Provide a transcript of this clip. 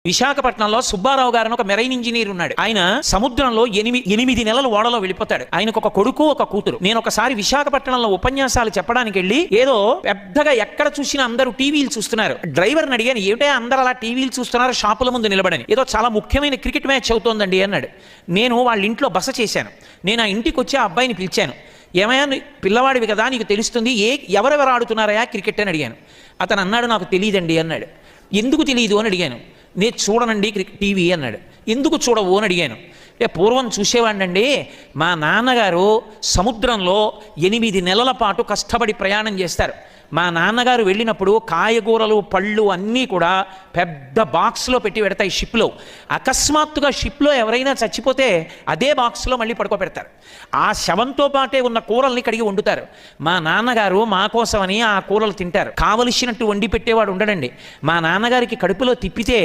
విశాఖపట్నంలో సుబ్బారావు గారు ఒక మెరైన్ ఇంజనీర్ ఉన్నాడు. ఆయన సముద్రంలో 8 నెలలు ఓడలో వెళ్ళిపోతాడు. ఆయనకు ఒక కొడుకు ఒక కూతురు. నేను ఒకసారి విశాఖపట్నంలో ఉపన్యాసాలు చెప్పడానికి వెళ్ళి ఏదో పెద్దగా ఎక్కడ చూసినా అందరూ టీవీలు చూస్తున్నారు. డ్రైవర్ని అడిగాను, ఏమిటే అందరూ అలా టీవీలు చూస్తున్నారు షాపుల ముందు నిలబడని. ఏదో చాలా ముఖ్యమైన క్రికెట్ మ్యాచ్ అవుతోందండి అన్నాడు. నేను వాళ్ళ ఇంట్లో బస చేశాను. నేను ఆ ఇంటికి వచ్చి ఆ అబ్బాయిని పిలిచాను. ఏమయ్యా పిల్లవాడివి కదా నీకు తెలుస్తుంది, ఎవరెవరు ఆడుతున్నారయా క్రికెట్ అని అడిగాను. అతను అన్నాడు, నాకు తెలియదండి అన్నాడు. ఎందుకు తెలియదు అని అడిగాను. నేను చూడనండి టీవీ అన్నాడు. ఎందుకు చూడవు అని అడిగాను. పూర్వం చూసేవాడినండి, మా నాన్నగారు సముద్రంలో 8 నెలల పాటు కష్టపడి ప్రయాణం చేస్తారు. మా నాన్నగారు వెళ్ళినప్పుడు కాయగూరలు పళ్ళు అన్నీ కూడా పెద్ద బాక్స్లో పెట్టి పెడతాయి షిప్లో. అకస్మాత్తుగా షిప్లో ఎవరైనా చచ్చిపోతే అదే బాక్స్లో మళ్ళీ పడుకోబెడతారు. ఆ శవంతో పాటే ఉన్న కూరల్ని కడిగి వండుతారు. మా నాన్నగారు మా కోసమని ఆ కూరలు తింటారు. కావలసినట్టు వండి పెట్టేవాడు ఉండడండి. మా నాన్నగారికి కడుపులో తిప్పితే